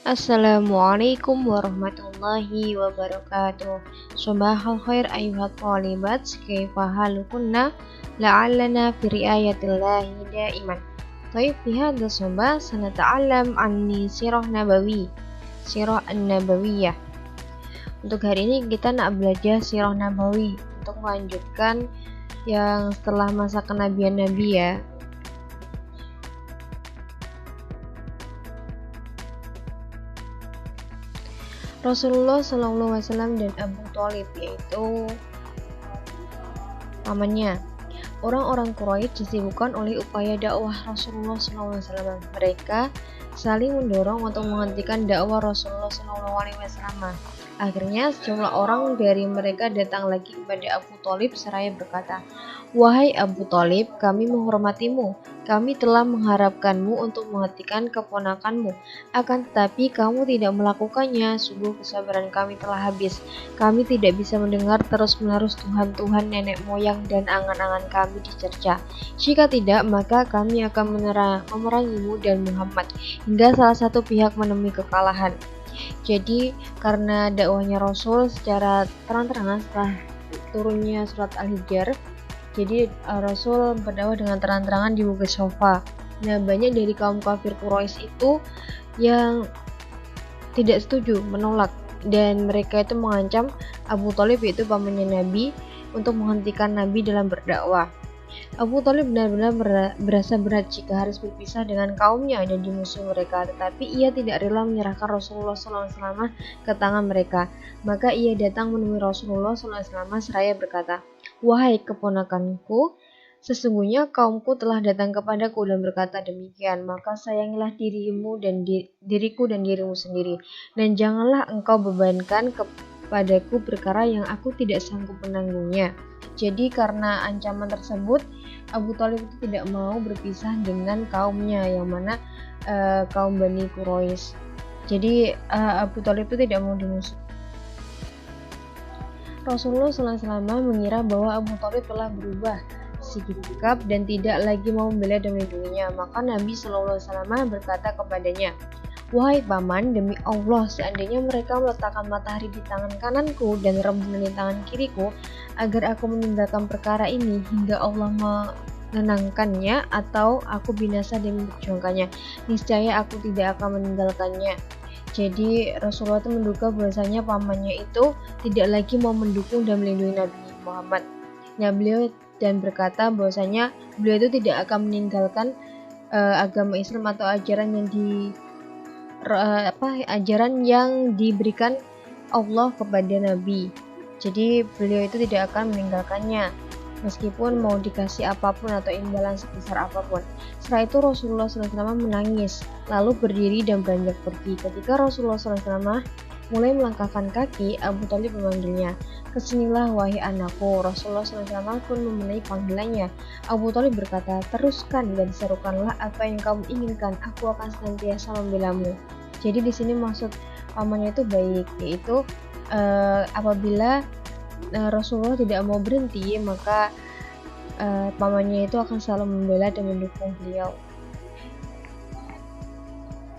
Assalamualaikum warahmatullahi wabarakatuh. Subahal khair ayuhat talibat, kaifa halukunna la'allana fi riayatillahi daiman. Taib fi hadha sabah sanata'allam anni sirah an-nabawiyah. Untuk hari ini kita nak belajar sirah nabawi untuk melanjutkan yang setelah masa kenabian Nabi ya. Rasulullah SAW dan Abu Thalib, yaitu pamannya. Orang-orang Quraisy disibukkan oleh upaya dakwah Rasulullah SAW. Mereka saling mendorong untuk menghentikan dakwah Rasulullah SAW. Akhirnya sejumlah orang dari mereka datang lagi kepada Abu Thalib seraya berkata, "Wahai Abu Thalib, kami menghormatimu. Kami telah mengharapkanmu untuk menghentikan keponakanmu. Akan tetapi kamu tidak melakukannya. Sungguh kesabaran kami telah habis. Kami tidak bisa mendengar terus-menerus Tuhan-Tuhan nenek moyang dan angan-angan kami dicerca. Jika tidak, maka kami akan memerangimu dan Muhammad, hingga salah satu pihak menemui kekalahan." Jadi karena dakwahnya Rasul secara terang-terangan setelah turunnya surat Al-Hijr, jadi Rasul berdakwah dengan terang-terangan di Bukit Sofa. Nah, banyak dari kaum kafir Quraisy itu yang tidak setuju, menolak, dan mereka itu mengancam Abu Thalib, yaitu pamannya Nabi, untuk menghentikan Nabi dalam berdakwah. Abu Thalib benar-benar berasa berat jika harus berpisah dengan kaumnya dan dimusuhi mereka, tetapi ia tidak rela menyerahkan Rasulullah SAW ke tangan mereka. Maka ia datang menemui Rasulullah SAW seraya berkata, "Wahai keponakanku, sesungguhnya kaumku telah datang kepadaku dan berkata demikian, maka sayangilah diriku dan dirimu sendiri, dan janganlah engkau bebankan kepadaku perkara yang aku tidak sanggup menanggungnya." Jadi karena ancaman tersebut, Abu Thalib itu tidak mau berpisah dengan kaumnya, yang mana kaum Bani Quraisy. Jadi Abu Thalib itu tidak mau dimusuhi. Rasulullah SAW mengira bahwa Abu Thalib telah berubah sikap dan tidak lagi mau membela dan melindunginya. Maka Nabi SAW berkata kepadanya, "Wahai paman, demi Allah, seandainya mereka meletakkan matahari di tangan kananku dan rembulan di tangan kiriku, agar aku meninggalkan perkara ini hingga Allah menenangkannya, atau aku binasa dan memperjuangkannya, niscaya aku tidak akan meninggalkannya." Jadi Rasulullah itu menduga bahwasanya pamannya itu tidak lagi mau mendukung dan melindungi Nabi Muhammad. Nah, beliau dan berkata bahwasanya beliau itu tidak akan meninggalkan agama Islam atau ajaran yang diberikan Allah kepada Nabi. Jadi beliau itu tidak akan meninggalkannya meskipun mau dikasih apapun atau imbalan sebesar apapun. Setelah itu Rasulullah SAW menangis, lalu berdiri dan beranjak pergi. Ketika Rasulullah SAW mulai melangkahkan kaki, Abu Thalib memanggilnya, "Kesinilah wahai anakku." Rasulullah SAW pun memenuhi panggilannya. Abu Thalib berkata, "Teruskan dan serukanlah apa yang kamu inginkan. Aku akan senantiasa membelamu." Jadi di sini maksud pamannya itu baik, yaitu apabila Rasulullah tidak mau berhenti, maka pamannya itu akan selalu membela dan mendukung beliau.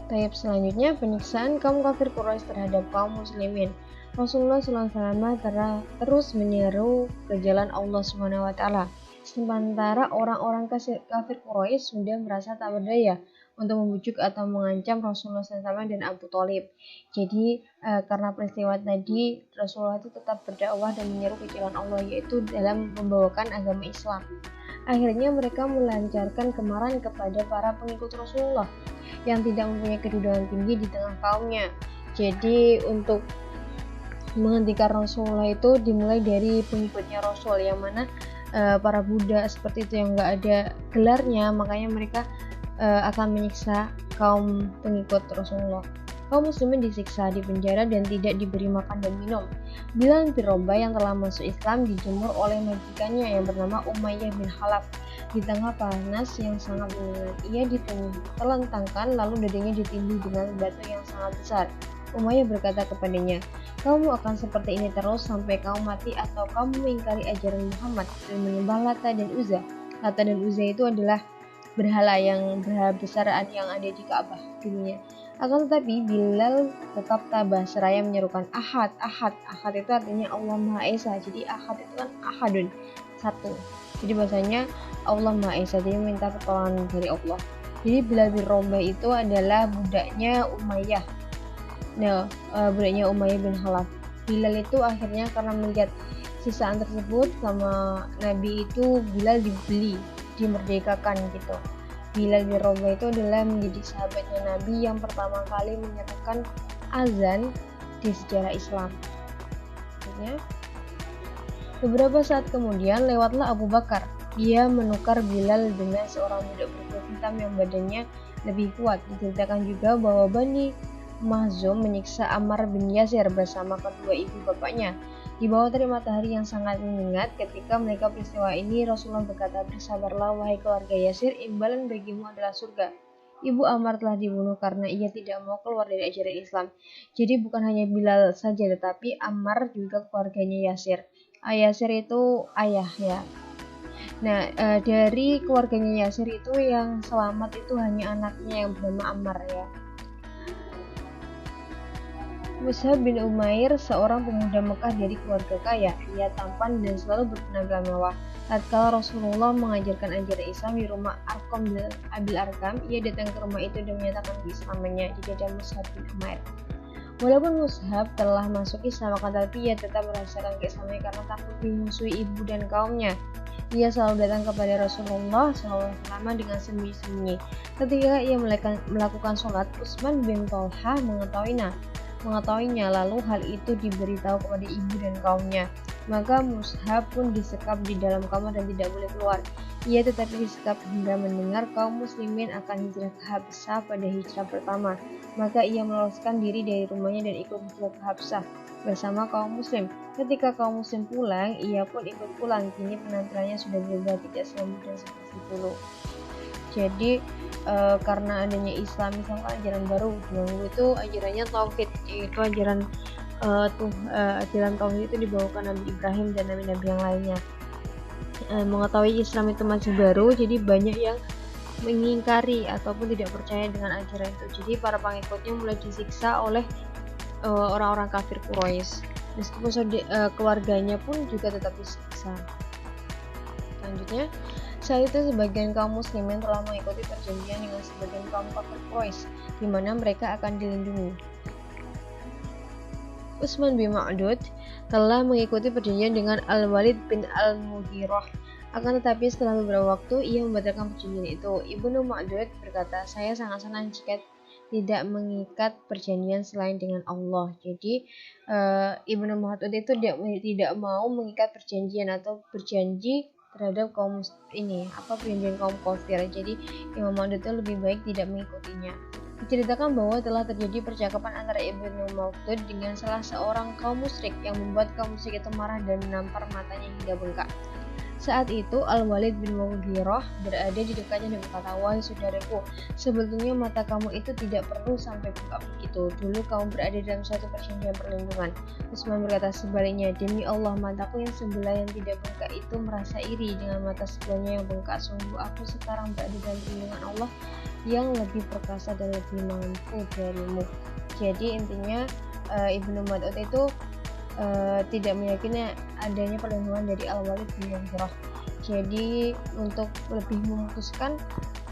Tahap selanjutnya, penyiksaan kaum kafir Quraisy terhadap kaum muslimin. Rasulullah SAW terus menyeru ke jalan Allah SWT, sementara orang-orang kafir Quraisy sudah merasa tak berdaya untuk membujuk atau mengancam Rasulullah SAW dan Abu Thalib. Jadi karena peristiwa tadi, Rasulullah itu tetap berdakwah dan menyeru ke jalan Allah, yaitu dalam membawakan agama Islam. Akhirnya mereka melancarkan kemarahan kepada para pengikut Rasulullah yang tidak mempunyai kedudukan tinggi di tengah kaumnya. Jadi untuk menghentikan Rasulullah itu dimulai dari pengikutnya Rasul, yang mana para budak seperti itu yang nggak ada gelarnya, makanya mereka akan menyiksa kaum pengikut Rasulullah. Kaum muslimin disiksa, dipenjara, dan tidak diberi makan dan minum. Bilal bin Rabah yang telah masuk Islam dijemur oleh majikannya yang bernama Umayyah bin Khalaf di tengah panas yang sangat dingin. Ia ditelentangkan lalu dadanya ditindih dengan batu yang sangat besar. Umayyah berkata kepadanya, "Kamu akan seperti ini terus sampai kamu mati atau kamu mengingkari ajaran Muhammad dan menyembah Lata dan Uzza." Lata dan Uzza itu adalah berhala besar yang ada di Ka'bah dulunya. Akan tetapi Bilal tetap tabah seraya menyerukan Ahad, Ahad. Ahad itu artinya Allah Maha Esa. Jadi Ahad itu kan Ahadun, satu. Jadi bahasanya Allah Maha Esa, jadi minta pertolongan dari Allah. Jadi Bilal bin Rabah itu adalah budaknya Umayyah. Nah, budaknya Umayyah bin Khalaf. Bilal itu akhirnya karena melihat sisaan tersebut sama Nabi itu, Bilal dibeli, dimerdekakan gitu. Bilal bin Rabah itu adalah menjadi sahabatnya Nabi yang pertama kali menyatakan azan di sejarah Islam. Akhirnya, beberapa saat kemudian lewatlah Abu Bakar. Dia menukar Bilal dengan seorang budak berkulit hitam yang badannya lebih kuat. Diceritakan juga bahwa Bani Makhzum menyiksa Ammar bin Yasir bersama kedua ibu bapaknya. Di bawah terik matahari yang sangat menyengat ketika mereka peristiwa ini, Rasulullah berkata, "Bersabarlah wahai keluarga Yasir, imbalan bagimu adalah surga." Ibu Ammar telah dibunuh karena ia tidak mau keluar dari ajaran Islam. Jadi bukan hanya Bilal saja, tetapi Ammar juga keluarganya Yasir. Yasir itu ayah ya. Nah, dari keluarganya Yasir itu yang selamat itu hanya anaknya yang bernama Ammar ya. Mus'ab bin Umair, seorang pemuda Mekah dari keluarga kaya. Ia tampan dan selalu berpenampilan mewah. Tatkala Rasulullah mengajarkan ajaran Islam di rumah Arqam bin Abil Arkam, ia datang ke rumah itu dan menyatakan keislamannya. Jadi ada Mus'ab bin Umair. Walaupun Mus'ab telah masuk Islam, akan tetapi ia tetap merasakan keislamannya karena takut dimusuhi ibu dan kaumnya. Ia selalu datang kepada Rasulullah SAW dengan sembunyi-sembunyi. Ketika ia melakukan sholat, Utsman bin Tolha mengetahuinya, lalu hal itu diberitahu kepada ibu dan kaumnya. Maka Mus'ab pun disekap di dalam kamar dan tidak boleh keluar. Ia tetapi disekap hingga mendengar kaum muslimin akan hijrah ke Habsah pada hijrah pertama. Maka ia meloloskan diri dari rumahnya dan ikut hijrah ke Habsah bersama kaum muslim. Ketika kaum muslim pulang, ia pun ikut pulang. Kini penampilannya sudah berubah, tidak selembut dan seperti dulu. Jadi karena adanya Islam kan ajaran baru, dulu itu ajarannya tauhid, yaitu ajaran tauhid itu dibawakan Nabi Ibrahim dan nabi-nabi yang lainnya. Mengetahui Islam itu masih baru, jadi banyak yang mengingkari ataupun tidak percaya dengan ajaran itu. Jadi para pengikutnya mulai disiksa oleh orang-orang kafir Quraisy. Meskipun keluarganya pun juga tetap disiksa. Selanjutnya, saat itu sebagian kaum muslimin telah mengikuti perjanjian dengan sebagian kaum kafir Quraisy, di mana mereka akan dilindungi. Utsman bin Ma'dud telah mengikuti perjanjian dengan Al-Walid bin Al-Mughirah. Akan tetapi setelah beberapa waktu ia membatalkan perjanjian itu. Ibnu Ma'dud berkata, "Saya sangat senang jika tidak mengikat perjanjian selain dengan Allah." Jadi Ibnu Ma'dud itu tidak mau mengikat perjanjian atau berjanji terhadap kaum perjanjian kaum kafir. Jadi Imam Ma'dud itu lebih baik tidak mengikutinya. Diceritakan bahwa telah terjadi percakapan antara Ibnu Ma'dud dengan salah seorang kaum musyrik yang membuat kaum musyrik itu marah dan menampar matanya hingga bengkak. Saat itu Al-Walid bin Mughirah berada di dekatnya dan berkata, "Wahai saudaraku, sebetulnya mata kamu itu tidak perlu sampai bengkak begitu. Dulu kamu berada dalam suatu perjanjian perlindungan." Utsman berkata, "Sebaliknya, demi Allah, mataku yang sebelah yang tidak bengkak itu merasa iri dengan mata sebelahnya yang bengkak. Sungguh aku sekarang berada dalam perlindungan Allah yang lebih perkasa dan lebih mampu darimu." Jadi intinya Ibnu Ma'dud itu tidak meyakini adanya perlindungan dari Al-Walid bin Mughirah. Jadi untuk lebih memutuskan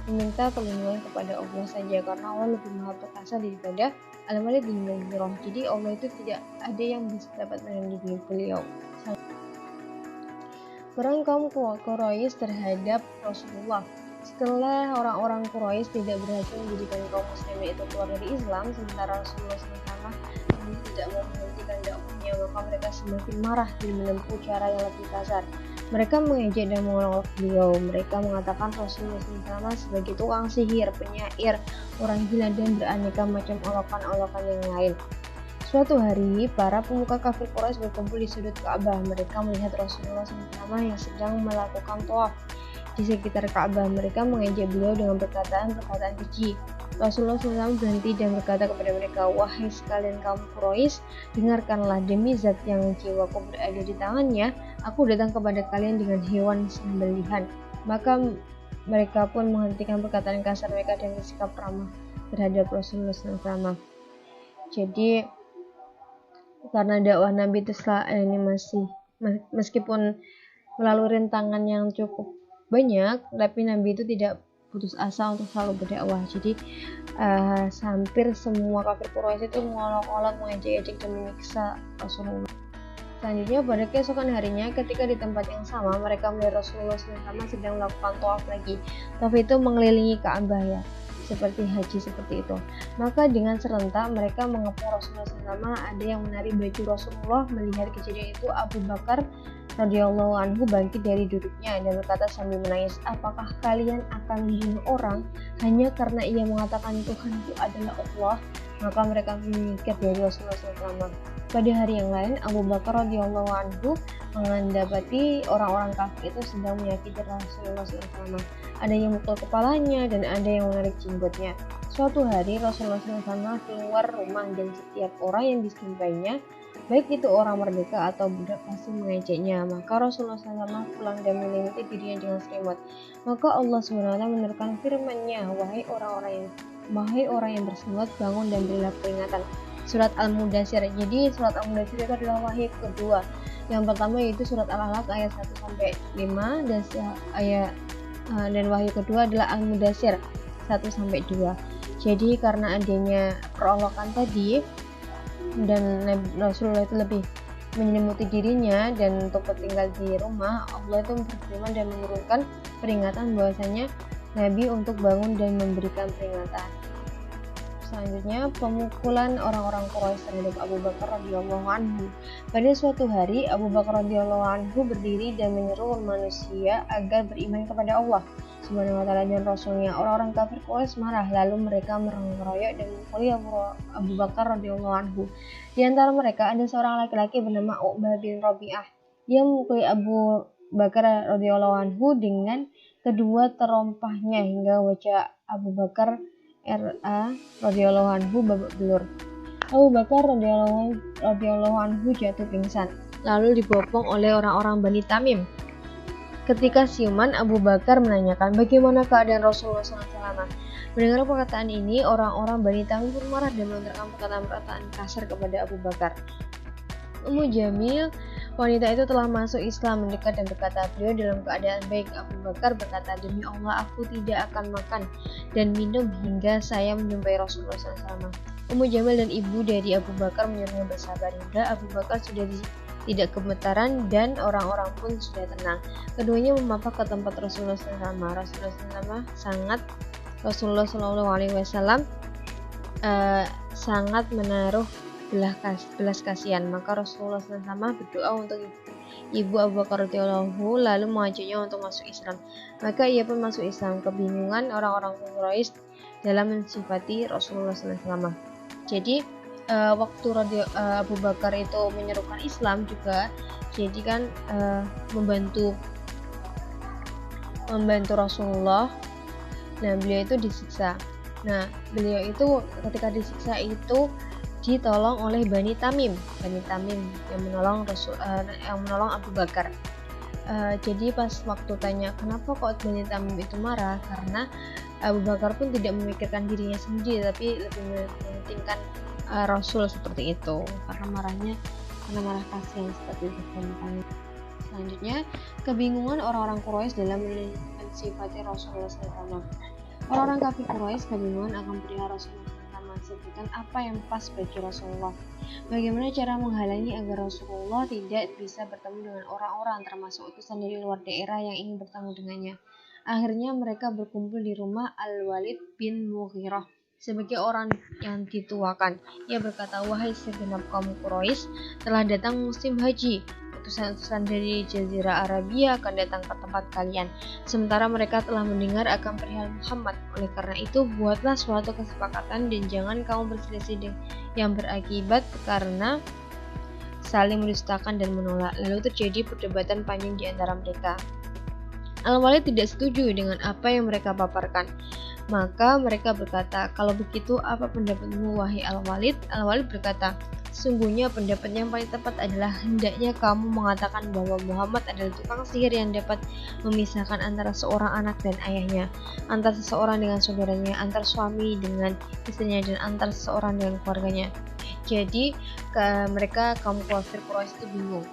meminta perlindungan kepada Allah saja, karena Allah lebih maha perkasa daripada Al-Walid bin Mughirah. Jadi Allah itu tidak ada yang bisa dapat melindungi beliau. Perang kaum Quraisy terhadap Rasulullah. Setelah orang-orang Quraisy tidak berhasil menjadikan kaum muslimin itu keluar dari Islam, sementara Rasulullah SAW tidak mau menghentikan dakwahnya, maka mereka semakin marah dan menempuh cara yang lebih kasar. Mereka mengejek dan menolak beliau. Mereka mengatakan Rasulullah SAW sebagai tukang sihir, penyair, orang gila, dan beraneka macam olokan-olokan yang lain. Suatu hari, para pemuka kafir Quraisy berkumpul di sudut Ka'bah. Mereka melihat Rasulullah SAW yang sedang melakukan tawaf di sekitar Ka'bah. Mereka mengejek beliau dengan perkataan-perkataan keji. Rasulullah SAW berhenti dan berkata kepada mereka, "Wahai sekalian kaum Quraisy, dengarkanlah, demi zat yang jiwaku berada di tangannya, aku datang kepada kalian dengan hewan sembelihan." Maka mereka pun menghentikan perkataan kasar mereka dan bersikap ramah terhadap Rasulullah SAW. Jadi karena dakwah Nabi itu ini masih meskipun melalui rintangan yang cukup banyak, tapi Nabi itu tidak putus asa untuk selalu berdakwah. Jadi hampir semua kafir Quraisy itu mengolok-olok, mengejek-ejek dan menyiksa Rasulullah. Selanjutnya pada keesokan harinya ketika di tempat yang sama mereka melihat Rasulullah SAW sedang melakukan tawaf lagi. Tawaf itu mengelilingi Ka'bah ya, seperti haji seperti itu. Maka dengan serentak mereka mengepung Rasulullah SAW. Ada yang menarik baju Rasulullah. Melihat kejadian itu, Abu Bakar radhiyallahu anhu bangkit dari duduknya dan berkata sambil menangis, apakah kalian akan membunuh orang hanya karena ia mengatakan Tuhan itu adalah Allah? Maka mereka menyingkir dari Rasulullah SAW. Pada hari yang lain, Abu Bakar radhiyallahu anhu mendapati orang-orang kafir itu sedang menyakiti Rasulullah SAW. Ada yang memukul kepalanya dan ada yang menarik jenggotnya. Suatu hari Rasulullah SAW keluar rumah dan setiap orang yang disampainya, baik itu orang merdeka atau budak, pasti mengejeknya. Maka Rasulullah SAW pulang dan menyelimuti dirinya dengan selimut. Maka Allah SWT menurunkan firman-Nya, wahai orang yang berselimut, bangun dan berilah peringatan. Surat Al-Mudaththir. Jadi surat Al-Mudaththir itu adalah wahyu kedua. Yang pertama yaitu surat Al-Alaq ayat 1-5 dan wahyu kedua adalah Al-Mudaththir 1-2. Jadi karena adanya perolokan tadi dan Rasulullah itu lebih menyelimuti dirinya dan untuk tinggal di rumah, Allah itu berfirman dan menurunkan peringatan bahwasanya Nabi untuk bangun dan memberikan peringatan. Selanjutnya, pemukulan orang-orang Quraisy terhadap Abu Bakar radhiyallahu anhu. Pada suatu hari, Abu Bakar radhiyallahu anhu berdiri dan menyeru manusia agar beriman kepada Allah Subhanahu wa taala dan Rasulnya. Orang-orang kafir Quraisy marah, lalu mereka mengeroyok dan memukuli Abu Bakar radhiyallahu anhu. Di antara mereka ada seorang laki-laki bernama Uqbah bin Rabi'ah. Dia memukuli Abu Bakar radhiyallahu anhu dengan kedua terompahnya hingga wajah Abu Bakar radhiyallahu anhu babak belur. Abu Bakar radhiyallahu anhu jatuh pingsan, lalu dibopong oleh orang-orang Bani Tamim. Ketika siuman, Abu Bakar menanyakan bagaimana keadaan Rasulullah SAW. Mendengar perkataan ini, orang-orang Bani Tamim pun marah dan melontarkan perkataan-perkataan kasar kepada Abu Bakar. Ummu Jamil, wanita itu telah masuk Islam, mendekat dan berkata, beliau dalam keadaan baik. Abu Bakar berkata, demi Allah aku tidak akan makan dan minum hingga saya menjumpai Rasulullah SAW. Ummu Jamil dan ibu dari Abu Bakar menyuruhnya bersabar hingga Abu Bakar sudah tidak gemetaran dan orang-orang pun sudah tenang. Keduanya memapak ke tempat Rasulullah SAW. Rasulullah SAW sangat menaruh belas kasihan. Maka Rasulullah SAW berdoa untuk ibu Abu Bakar radhiyallahu lalu mengajaknya untuk masuk Islam. Maka ia pun masuk Islam. Kebingungan orang-orang Quraisy dalam mensifati Rasulullah SAW. Jadi waktu Abu Bakar itu menyerukan Islam juga, jadi kan membantu Rasulullah. Nah, beliau itu disiksa. Nah, beliau itu ketika disiksa itu ditolong oleh Bani Tamim yang menolong Abu Bakar. Jadi pas waktu tanya kenapa kok Bani Tamim itu marah, karena Abu Bakar pun tidak memikirkan dirinya sendiri tapi lebih mementingkan Rasul seperti itu, karena marah kasihan seperti itu. Selanjutnya, kebingungan orang-orang Quraisy dalam mensifati Rasulullah SAW. Orang-orang kafir Quraisy kebingungan akan perihal Rasulullah SAW, sebutkan apa yang pas bagi Rasulullah. Bagaimana cara menghalangi agar Rasulullah tidak bisa bertemu dengan orang-orang termasuk utusan dari luar daerah yang ingin bertemu dengannya. Akhirnya mereka berkumpul di rumah Al-Walid bin Mughirah sebagai orang yang dituakan. Ia berkata, wahai segenap kaum Quraisy, telah datang musim haji. Utusan-utusan dari Jazirah Arabia akan datang ke tempat kalian. Sementara mereka telah mendengar akan perihal Muhammad. Oleh karena itu, buatlah suatu kesepakatan dan jangan kamu berselisih yang berakibat karena saling mendustakan dan menolak. Lalu terjadi perdebatan panjang di antara mereka. Al-Walid tidak setuju dengan apa yang mereka paparkan. Maka mereka berkata, "Kalau begitu apa pendapatmu wahai Al-Walid?" Al-Walid berkata, "Sungguhnya pendapat yang paling tepat adalah hendaknya kamu mengatakan bahwa Muhammad adalah tukang sihir yang dapat memisahkan antara seorang anak dan ayahnya, antara seseorang dengan saudaranya, antara suami dengan istrinya, dan antara seseorang dengan keluarganya." Jadi mereka kaum kafir Quraisy itu bingung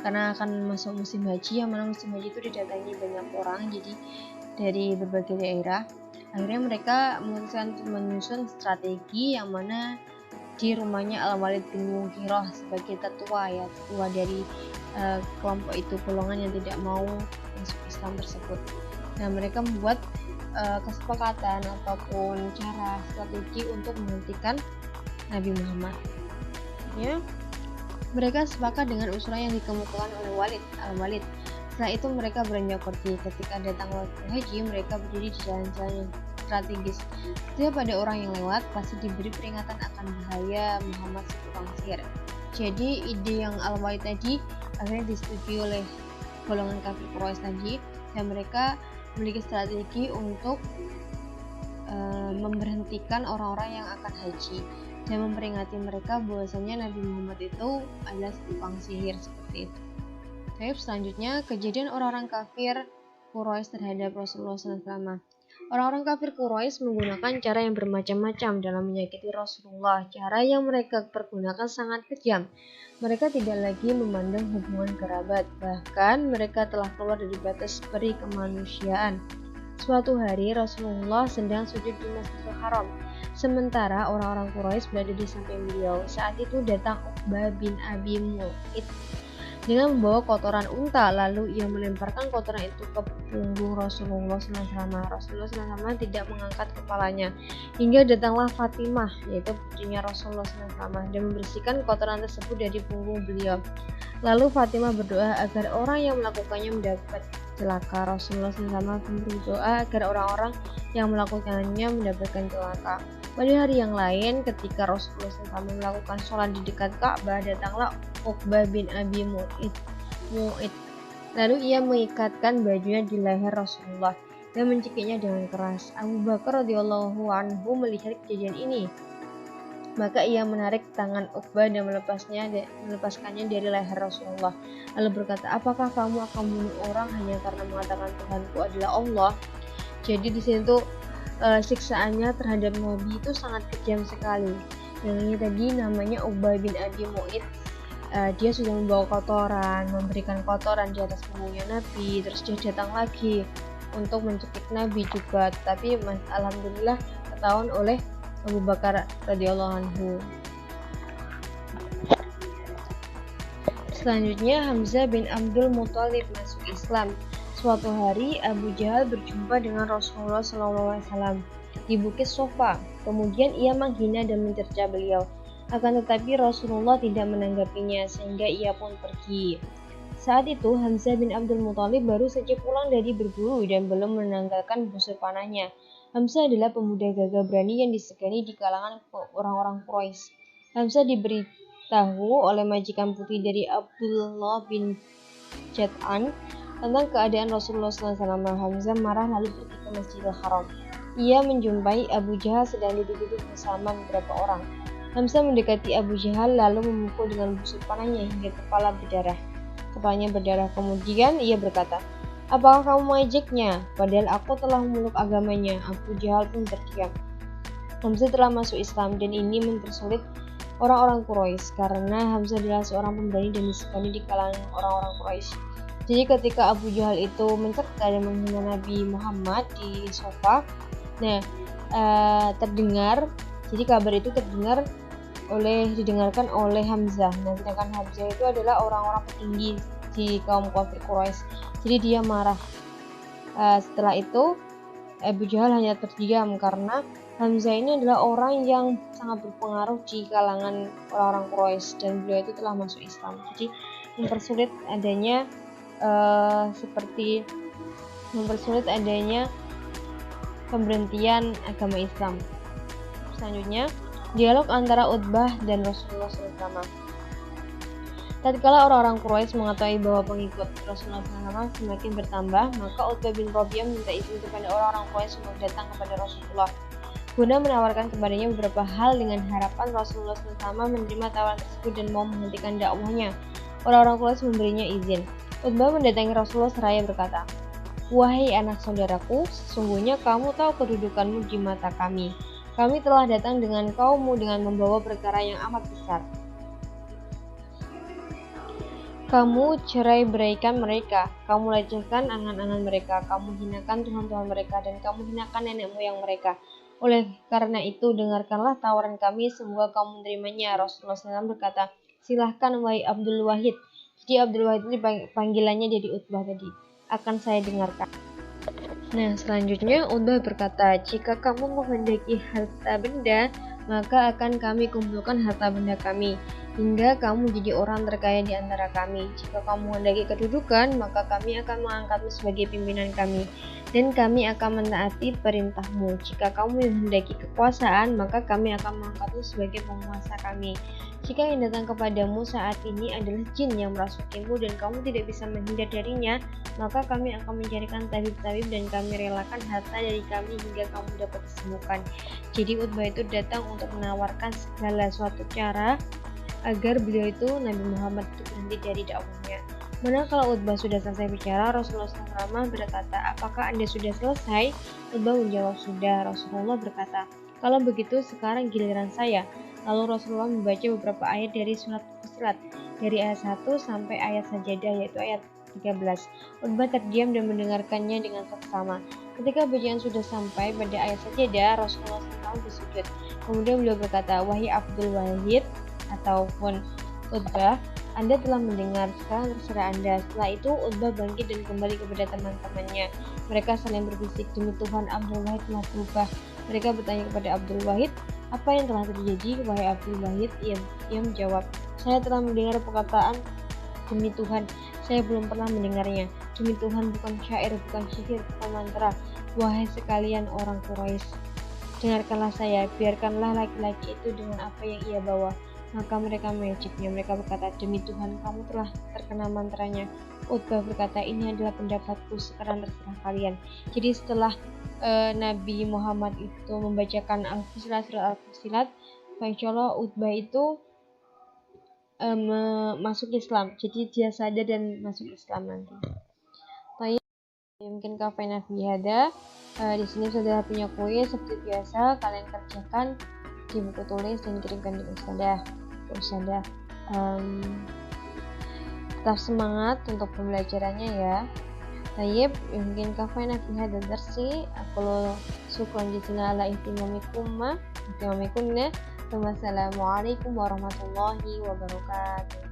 karena akan masuk musim haji, yang mana musim haji itu didatangi banyak orang, jadi dari berbagai daerah. Akhirnya mereka memutuskan menyusun strategi yang mana di rumahnya Al-Walid bin Mughirah sebagai tetua dari kelompok itu, golongan yang tidak mau masuk Islam tersebut. Nah, mereka membuat kesepakatan ataupun cara strategi untuk menghentikan Nabi Muhammad. Ya, mereka sepakat dengan usulan yang dikemukakan oleh Al-Walid. Setelah itu mereka beranjak pergi. Ketika datang waktu haji, mereka berdiri di jalan-jalan yang strategis. Setiap ada orang yang lewat, pasti diberi peringatan akan bahaya Muhammad si tukang sihir. Jadi ide yang Al-Walid tadi akhirnya disetujui oleh golongan kafir Quraisy tadi, dan mereka memiliki strategi untuk memberhentikan orang-orang yang akan haji dan memperingati mereka bahwasanya Nabi Muhammad itu adalah tukang sihir seperti itu. Baik, selanjutnya kejadian orang-orang kafir Quraisy terhadap Rasulullah SAW. Orang-orang kafir Quraisy menggunakan cara yang bermacam-macam dalam menyakiti Rasulullah. Cara yang mereka pergunakan sangat kejam. Mereka tidak lagi memandang hubungan kerabat, bahkan mereka telah keluar dari batas peri kemanusiaan. Suatu hari Rasulullah sedang sujud di Masjidil Haram, sementara orang-orang Quraisy berada di samping beliau. Saat itu datang Uqbah bin Abi Mu'id dengan membawa kotoran unta, lalu ia melemparkan kotoran itu ke punggung Rasulullah SAW. Rasulullah SAW tidak mengangkat kepalanya hingga datanglah Fatimah, yaitu putrinya Rasulullah SAW, dan membersihkan kotoran tersebut dari punggung beliau. Lalu Fatimah berdoa agar orang yang melakukannya mendapat celaka. Rasulullah SAW berdoa agar orang-orang yang melakukannya mendapatkan celaka. Pada hari yang lain, ketika Rasulullah SAW melakukan sholat di dekat Ka'bah, datanglah Uqbah bin Abi Mu'id. Lalu ia mengikatkan bajunya di leher Rasulullah dan mencekiknya dengan keras. Abu Bakar radhiyallahu anhu melihat kejadian ini, maka ia menarik tangan Uqbah dan melepaskannya dari leher Rasulullah. Lalu berkata, "Apakah kamu akan membunuh orang hanya karena mengatakan Tuhanku adalah Allah?" Jadi di sini tuh siksaannya terhadap Nabi itu sangat kejam sekali. Yang ini tadi namanya Uqbah bin Abi Mu'id. Dia sudah membawa kotoran, memberikan kotoran di atas punggungnya Nabi, terus dia datang lagi untuk mencekik Nabi juga, tapi alhamdulillah ketahuan oleh Abu Bakar radhiyallahu anhu. Selanjutnya Hamzah bin Abdul Muthalib masuk Islam. Suatu hari Abu Jahal berjumpa dengan Rasulullah SAW di Bukit Sofa. Kemudian ia menghina dan mencerca beliau. Akan tetapi Rasulullah tidak menanggapinya sehingga ia pun pergi. Saat itu Hamzah bin Abdul Muthalib baru saja pulang dari berburu dan belum menanggalkan busur panahnya. Hamzah adalah pemuda gagah berani yang disegani di kalangan orang-orang Quraisy. Hamzah diberitahu oleh majikan putih dari Abdullah bin Jad'an tentang keadaan Rasulullah SAW. Hamzah marah lalu pergi ke Masjidil Haram. Ia menjumpai Abu Jahal sedang duduk-duduk bersama beberapa orang. Hamzah mendekati Abu Jahal lalu memukul dengan busur panahnya hingga kepalanya berdarah. Kemudian ia berkata, "Apakah kamu mengejeknya? Padahal aku telah memeluk agamanya." Abu Jahal pun terdiam. Hamzah telah masuk Islam dan ini mempersulit orang-orang Quraisy karena Hamzah adalah seorang pemberani dan disegani di kalangan orang-orang Quraisy. Jadi ketika Abu Jahal itu mencerca dan menghina Nabi Muhammad di sofa, jadi kabar itu didengarkan oleh Hamzah. Nah, sedangkan Hamzah itu adalah orang-orang petinggi di kaum kafir Quraisy. Jadi dia marah. Setelah itu Abu Jahal hanya terdiam karena Hamzah ini adalah orang yang sangat berpengaruh di kalangan orang-orang Quraisy dan beliau itu telah masuk Islam. Jadi mempersulit adanya pemberhentian agama Islam. Selanjutnya, dialog antara Utbah dan Rasulullah SAW. Tatkala orang-orang Quraisy mengetahui bahwa pengikut Rasulullah SAW semakin bertambah, maka Utbah bin Rabi'ah minta izin kepada orang-orang Quraisy untuk datang kepada Rasulullah guna menawarkan kepadanya beberapa hal dengan harapan Rasulullah SAW menerima tawaran tersebut dan mau menghentikan dakwahnya. Orang-orang Quraisy memberinya izin. Utbah mendatangi Rasulullah seraya berkata, "Wahai anak saudaraku, sesungguhnya kamu tahu kedudukanmu di mata kami. Kami telah datang dengan kaummu dengan membawa perkara yang amat besar. Kamu cerai-beraikan mereka, kamu lecehkan angan-angan mereka, kamu hinakan Tuhan-Tuhan mereka, dan kamu hinakan nenek moyang mereka. Oleh karena itu, dengarkanlah tawaran kami, semoga kamu menerimanya." Rasulullah SAW berkata, "Silahkan wahai Abdul Wahid." Jadi Abdul Wahid itu panggilannya dari Utbah tadi. Akan saya dengarkan. Nah, selanjutnya Utbah berkata, "Jika kamu menghendaki harta benda, maka akan kami kumpulkan harta benda kami, hingga kamu jadi orang terkaya di antara kami. Jika kamu menghendaki kedudukan, maka kami akan mengangkatmu sebagai pimpinan kami, dan kami akan menaati perintahmu. Jika kamu menghendaki kekuasaan, maka kami akan mengangkatmu sebagai penguasa kami. Jika yang datang kepadamu saat ini adalah jin yang merasukimu dan kamu tidak bisa menghindar darinya, maka kami akan mencarikan tabib-tabib dan kami relakan harta dari kami hingga kamu dapat disembuhkan." Jadi Utbah itu datang untuk menawarkan segala suatu cara agar beliau itu, Nabi Muhammad itu berhenti dari dakwahnya. Manakala Utbah sudah selesai bicara, Rasulullah SAW berkata, "Apakah Anda sudah selesai?" Utbah menjawab, "Sudah." Rasulullah berkata, "Kalau begitu sekarang giliran saya." Lalu Rasulullah membaca beberapa ayat dari surat Fussilat, dari ayat 1 sampai ayat Sajadah, yaitu ayat 13. Utbah terdiam dan mendengarkannya dengan seksama. Ketika bacaan sudah sampai pada ayat Sajadah, Rasulullah SAW bersujud. Kemudian beliau berkata, "Wahai Abdul Wahid ataupun Utbah, Anda telah mendengar, sekarang terserah Anda." Setelah itu Utbah bangkit dan kembali kepada teman-temannya. Mereka saling berbisik, "Demi Tuhan, Abdul Wahid telah berubah." Mereka bertanya kepada Abdul Wahid, "Apa yang telah terjadi, wahai Abdul Wahid?" Ia menjawab, "Saya telah mendengar perkataan, 'Demi Tuhan, saya belum pernah mendengarnya. Demi Tuhan, bukan syair, bukan sihir, bukan mantra. Wahai sekalian orang Quraisy, dengarkanlah saya, biarkanlah laki-laki itu dengan apa yang ia bawa." Maka mereka mengejeknya. Mereka berkata, "Demi Tuhan, kamu telah terkena mantranya." Utbah berkata, "Ini adalah pendapatku, sekarang terserah kalian." Jadi setelah Nabi Muhammad itu membacakan Al-Fussilat, surat Al-Fussilat, insya Allah Utbah itu masuk Islam. Jadi dia sadar dan masuk Islam nanti. Baik, mungkin kafeina fi hada. Di sini sudah punya kuis seperti biasa, kalian kerjakan di buku tulis dan kirimkan di Ustadzah. Tetap semangat untuk pembelajarannya ya. Tayyib, mungkin kafeina fi hada darsi. Aku syukran jazila ala ihtimamikunna. Wassalamualaikum warahmatullahi wabarakatuh.